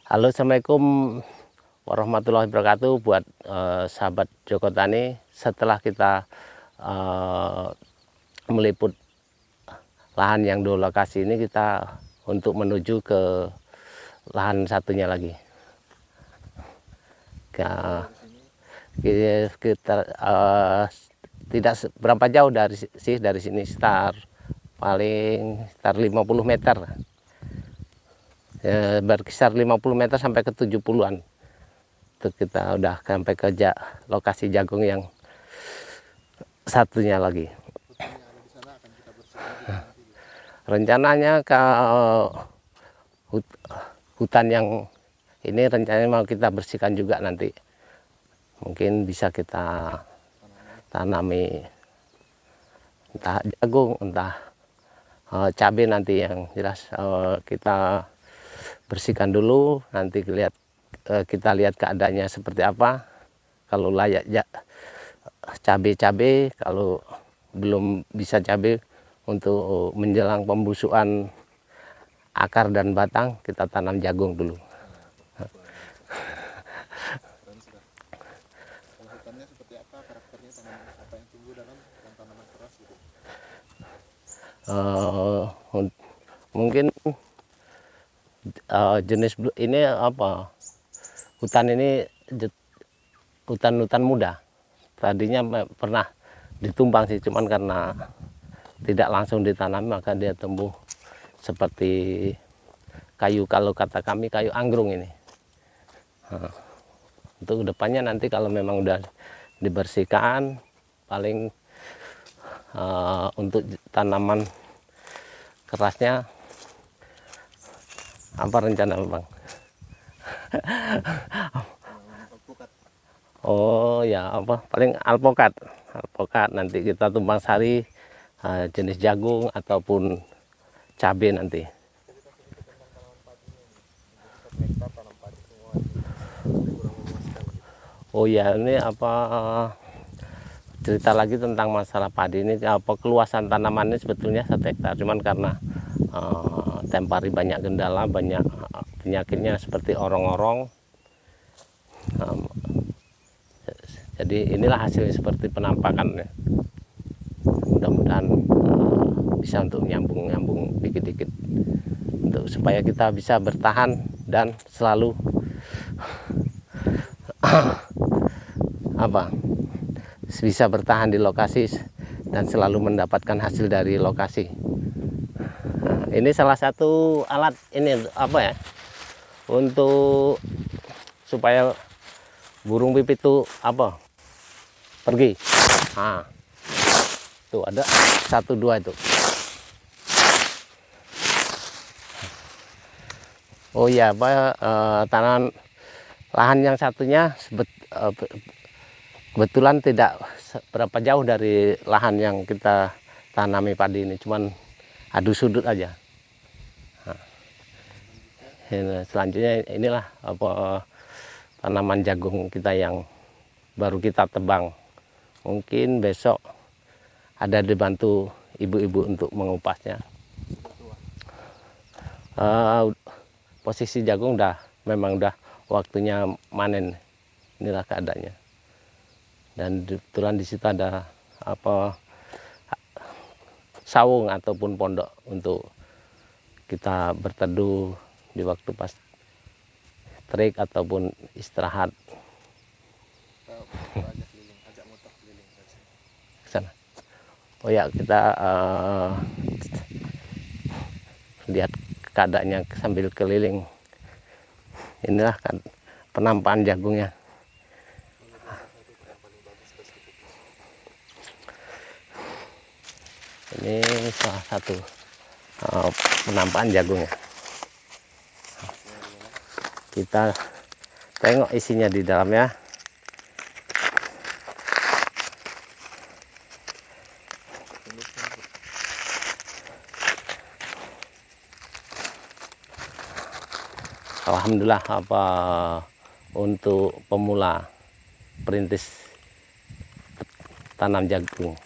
Halo, assalamualaikum warahmatullahi wabarakatuh buat sahabat Joko Tani. Setelah kita meliput lahan yang dua lokasi ini, kita untuk menuju ke lahan satunya lagi. Kita tidak berapa jauh dari sini, paling sekitar 50 meter. Berkisar 50 meter sampai ke 70-an. Itu kita udah sampai ke lokasi jagung yang satunya lagi. Rencananya ke hutan yang ini rencananya mau kita bersihkan juga nanti. Mungkin bisa kita tanami entah jagung, entah cabai, nanti yang jelas kita bersihkan dulu, nanti kita lihat keadaannya seperti apa. Kalau layak cabai, kalau belum bisa cabai, untuk menjelang pembusukan akar dan batang kita tanam jagung dulu. Hutannya seperti apa, karakternya, tanaman apa yang tumbuh dalam tanaman keras gitu? Mungkin jenis ini apa, hutan ini hutan muda. Tadinya pernah ditumbang sih, cuman karena tidak langsung ditanam maka dia tumbuh seperti kayu, kalau kata kami kayu anggrung ini. Untuk depannya nanti kalau memang udah dibersihkan, paling untuk tanaman kerasnya apa rencana Bang? Oh ya, apa paling alpokat nanti kita tumbang sari, jenis jagung ataupun cabai nanti. Oh ya, ini apa cerita lagi tentang masalah padi ini. Apa keluasan tanamannya sebetulnya 1 hektar, cuman karena tempo hari banyak kendala, banyak penyakitnya seperti orong-orong. Jadi inilah hasilnya seperti penampakan ya. Mudah-mudahan bisa untuk nyambung dikit-dikit, untuk supaya kita bisa bertahan dan selalu bisa bertahan di lokasi dan selalu mendapatkan hasil dari lokasi. Nah, ini salah satu alat ini apa ya, untuk supaya burung pipit itu apa pergi. Nah, tuh ada 1, 2 itu. Oh iya, tanaman lahan yang satunya kebetulan tidak berapa jauh dari lahan yang kita tanami padi ini, cuman adu sudut aja. Nah, selanjutnya inilah apa, tanaman jagung kita yang baru kita tebang. Mungkin besok ada dibantu ibu-ibu untuk mengupasnya. Posisi jagung memang udah waktunya manen. Inilah keadaannya. Dan kebetulan di situ ada apa, saung ataupun pondok untuk kita berteduh di waktu pas terik ataupun istirahat. Kesana. Oh ya, kita lihat keadaannya sambil keliling. Inilah kan penampakan jagungnya. Ini salah satu penampakan jagungnya. Kita tengok isinya di dalamnya. Alhamdulillah, apa untuk pemula perintis tanam jagung.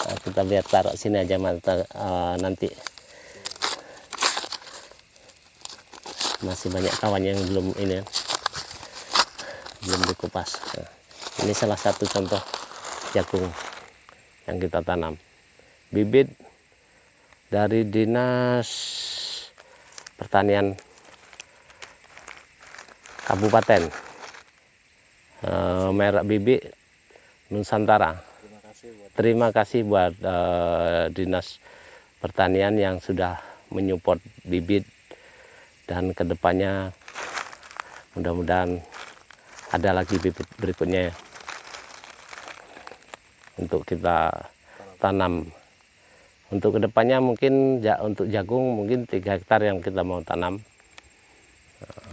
Nah, kita biar taruh sini aja, nanti masih banyak kawan yang belum ini, belum dikupas. Nah, ini salah satu contoh jagung yang kita tanam. Bibit dari Dinas Pertanian Kabupaten, merek bibit Nusantara. Terima kasih buat Dinas Pertanian yang sudah menyupport bibit, dan kedepannya mudah-mudahan ada lagi bibit berikutnya untuk kita tanam. Untuk kedepannya mungkin untuk jagung mungkin 3 hektar yang kita mau tanam.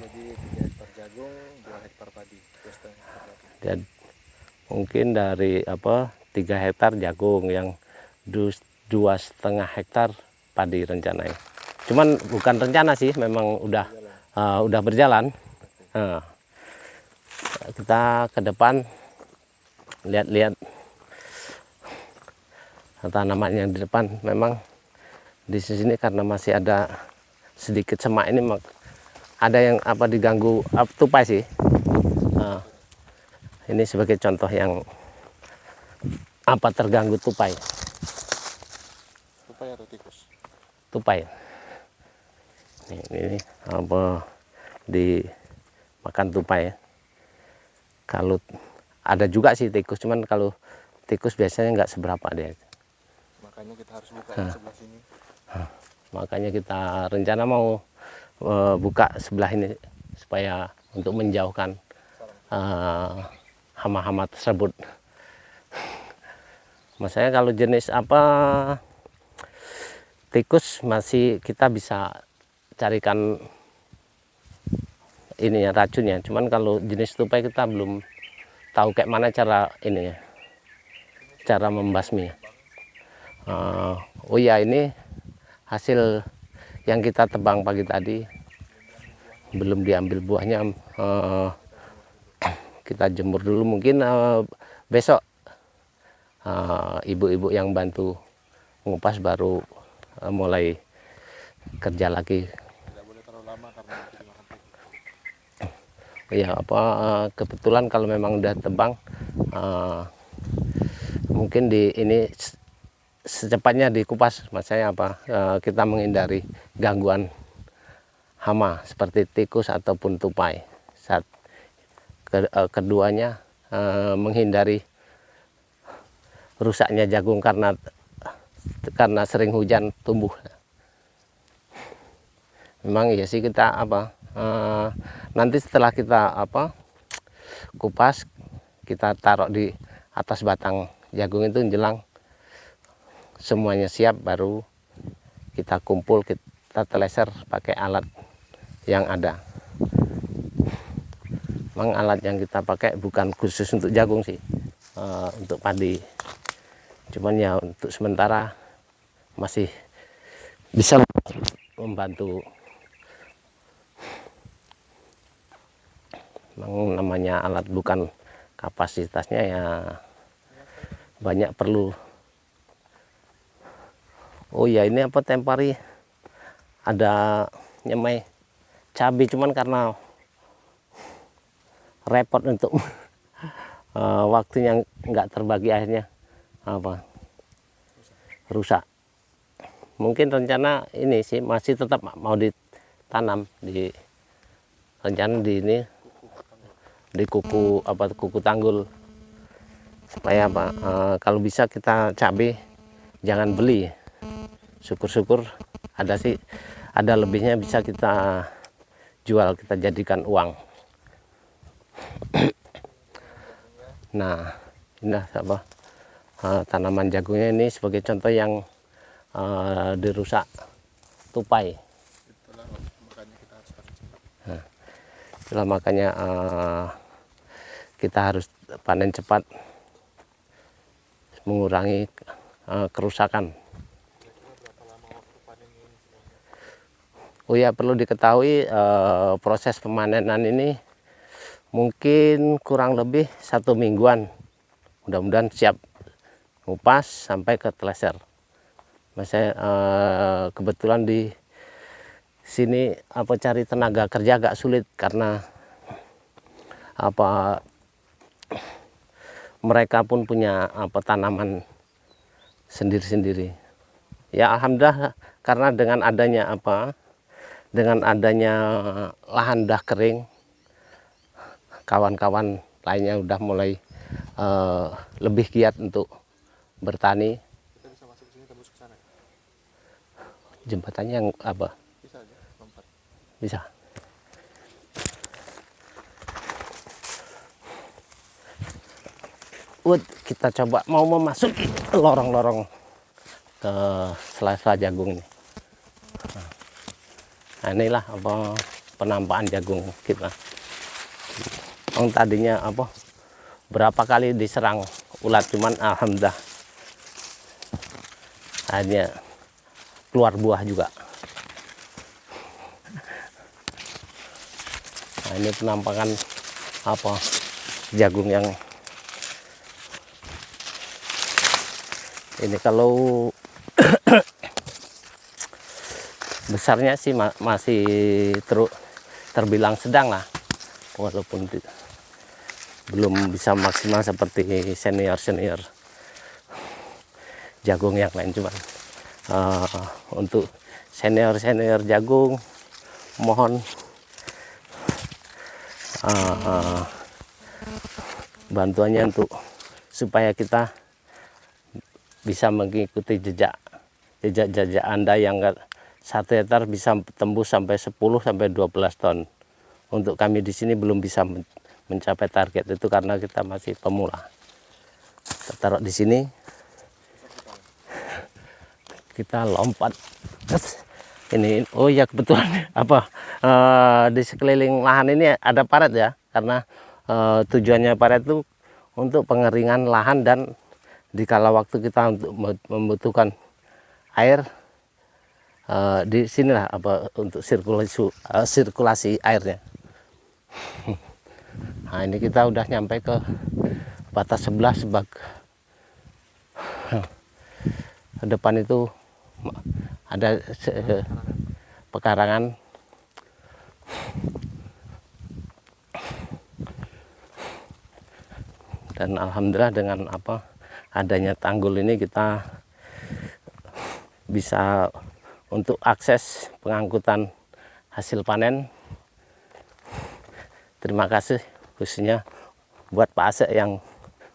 Jadi 3 hektar jagung, 2 hektar padi, 2,5 hektar padi. Dan mungkin dari 3 hektar jagung, yang 2,5 hektar padi rencananya. Cuman bukan rencana sih, memang udah berjalan. Nah, kita ke depan lihat-lihat tanaman yang di depan. Memang di sini karena masih ada sedikit semak ini, ada yang diganggu tupai sih. Nah, ini sebagai contoh yang terganggu tupai. Tupai atau tikus? Tupai. Ini dimakan tupai. Kalau ada juga sih tikus, cuman kalau tikus biasanya nggak seberapa dia. Makanya kita harus buka yang sebelah sini. Makanya kita rencana mau buka sebelah ini supaya untuk menjauhkan hama-hama tersebut. Maksudnya kalau jenis tikus masih kita bisa carikan ini ya, racunnya. Cuman kalau jenis tupai kita belum tahu kayak mana cara ini ya, cara membasmi. Oh ya, ini hasil yang kita tebang pagi tadi, belum diambil buahnya. Kita jemur dulu, mungkin besok ibu-ibu yang bantu ngupas baru mulai kerja lagi. Tidak boleh terlalu lama karena nanti dimakan tikus. Ya kebetulan kalau memang udah tebang, mungkin ini secepatnya dikupas. Maksudnya kita menghindari gangguan hama seperti tikus ataupun tupai. Saat keduanya menghindari rusaknya jagung karena sering hujan tumbuh. Memang iya sih, kita nanti setelah kita kupas, kita taruh di atas batang jagung itu jelang semuanya siap, baru kita kumpul, kita teleser pakai alat yang ada. Memang alat yang kita pakai bukan khusus untuk jagung sih, untuk padi. Cuman ya untuk sementara masih bisa membantu. Memang namanya alat, bukan kapasitasnya ya banyak perlu. Oh ya, ini tempari ada nyemai cabai, cuman karena repot untuk waktunya nggak terbagi, akhirnya rusak. Mungkin rencana ini sih masih tetap mau ditanam di rencana di kuku tanggul, supaya kalau bisa kita cabai jangan beli. Syukur-syukur ada lebihnya, bisa kita jual, kita jadikan uang. Nah, ini tanaman jagungnya ini sebagai contoh yang dirusak tupai. Itulah makanya kita harus panen cepat. Itulah makanya kita harus panen cepat, mengurangi kerusakan. Oh ya, perlu diketahui proses pemanenan ini mungkin kurang lebih 1 mingguan. Mudah-mudahan siap ngupas sampai ke teleser. Saya kebetulan sini cari tenaga kerja agak sulit karena mereka pun punya tanaman sendiri-sendiri. Ya alhamdulillah, karena dengan adanya lahan udah kering, kawan-kawan lainnya udah mulai lebih giat untuk bertani. Kita bisa masuk sini tembus ke sana. Jembatannya yang Bisa aja lompat. bisa. Kita coba mau memasuki lorong-lorong ke sela-sela jagung ini. Nah inilah penampakan jagung kita. Tadinya berapa kali diserang ulat, cuman alhamdulillah akhirnya keluar buah juga. Nah ini penampakan jagung yang ini kalau besarnya sih masih terbilang sedang lah, walaupun belum bisa maksimal seperti senior jagung yang lain. Cuman untuk senior jagung mohon bantuannya untuk supaya kita bisa mengikuti jejak Anda yang 1 hektar bisa tembus sampai 10 sampai 12 ton. Untuk kami di sini belum bisa mencapai target itu karena kita masih pemula. Kita taruh di sini. Kita lompat. Ini oh ya kebetulan di sekeliling lahan ini ada paret ya, karena tujuannya paret itu untuk pengeringan lahan dan dikala waktu kita untuk membutuhkan air, di sinilah untuk sirkulasi airnya. Nah ini kita udah nyampe ke batas sebelah depan itu ada pekarangan. Dan alhamdulillah dengan adanya tanggul ini kita bisa untuk akses pengangkutan hasil panen. Terima kasih khususnya buat Pak Asep yang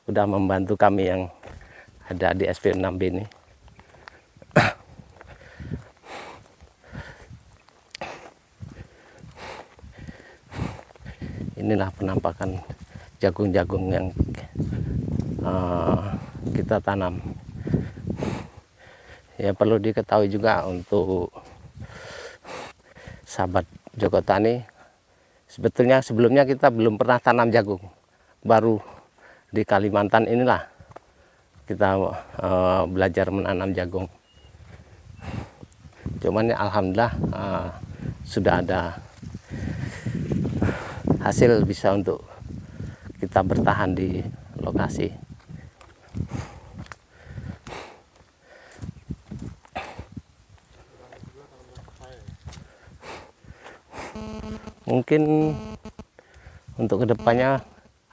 udah membantu kami yang ada di SP6B ini. Inilah penampakan jagung-jagung yang kita tanam. Ya perlu diketahui juga untuk sahabat Joko Tani, sebetulnya sebelumnya kita belum pernah tanam jagung. Baru di Kalimantan inilah kita belajar menanam jagung. Cuman ya alhamdulillah sudah ada hasil bisa untuk kita bertahan di lokasi. Mungkin untuk kedepannya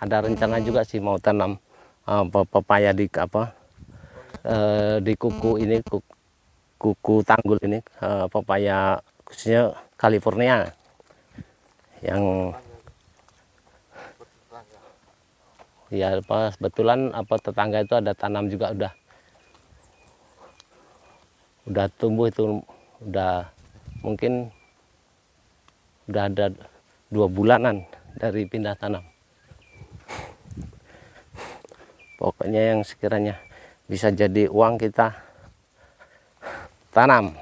ada rencana juga sih mau tanam pepaya di di kuku ini, kuku tanggul ini, pepaya khususnya California yang ya kebetulan tetangga itu ada tanam juga, udah tumbuh itu, udah mungkin udah ada 2 bulanan dari pindah tanam. Pokoknya yang sekiranya bisa jadi uang kita tanam.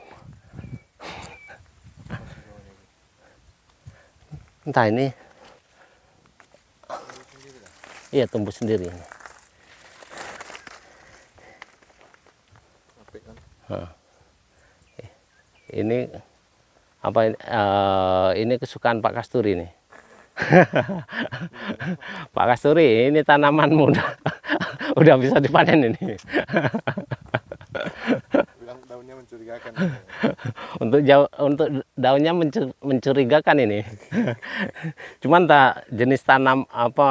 Entah ini iya tumbuh sendiri. Ini ini kesukaan Pak Kasturi nih. Pak Kasturi, ini tanaman muda udah bisa dipanen ini. Bilang daunnya mencurigakan. mencurigakan. Untuk daunnya mencurigakan ini. Cuman tak jenis tanam apa,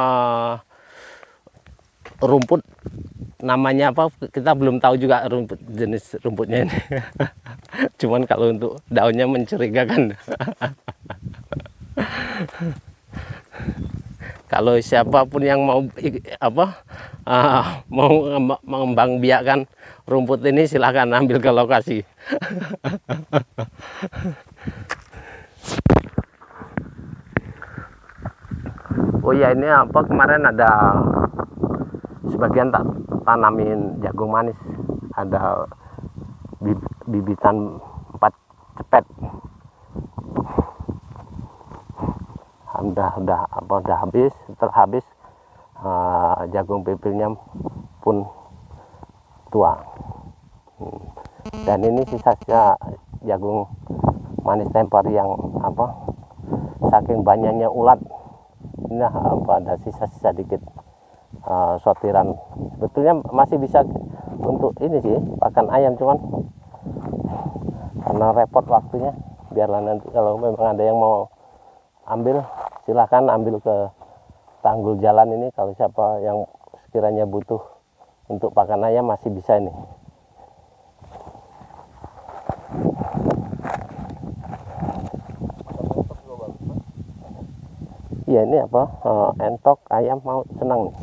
rumput namanya apa kita belum tahu juga, jenis rumputnya ini. Cuman kalau untuk daunnya mencurigakan. Kalau siapapun yang mau mau mengembangbiakkan rumput ini, silahkan ambil ke lokasi. Oh ya, ini apa, kemarin ada sebagian tak tanamin jagung manis, ada bibitan 4 cepet. Udah habis, terhabis, jagung pipilnya pun tua. Dan ini sisa jagung manis temper yang apa, saking banyaknya ulat, ini ada sisa-sisa dikit sortiran. Sebetulnya masih bisa untuk ini sih, pakan ayam, cuman karena repot waktunya. Biarlah nanti kalau memang ada yang mau ambil, silahkan ambil ke tanggul jalan ini. Kalau siapa yang sekiranya butuh untuk pakan ayam, masih bisa ini. Iya, ini apa, entok ayam mau senang nih.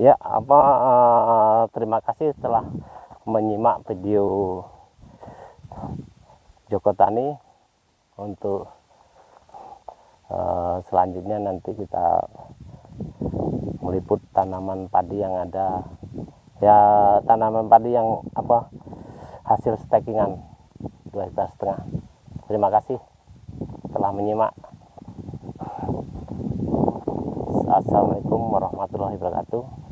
Ya, terima kasih telah menyimak video Joko Tani. Untuk selanjutnya nanti kita meliput tanaman padi yang ada, ya tanaman padi yang apa, hasil stakingan 2,5 hektar. Terima kasih telah menyimak. Assalamualaikum warahmatullahi wabarakatuh.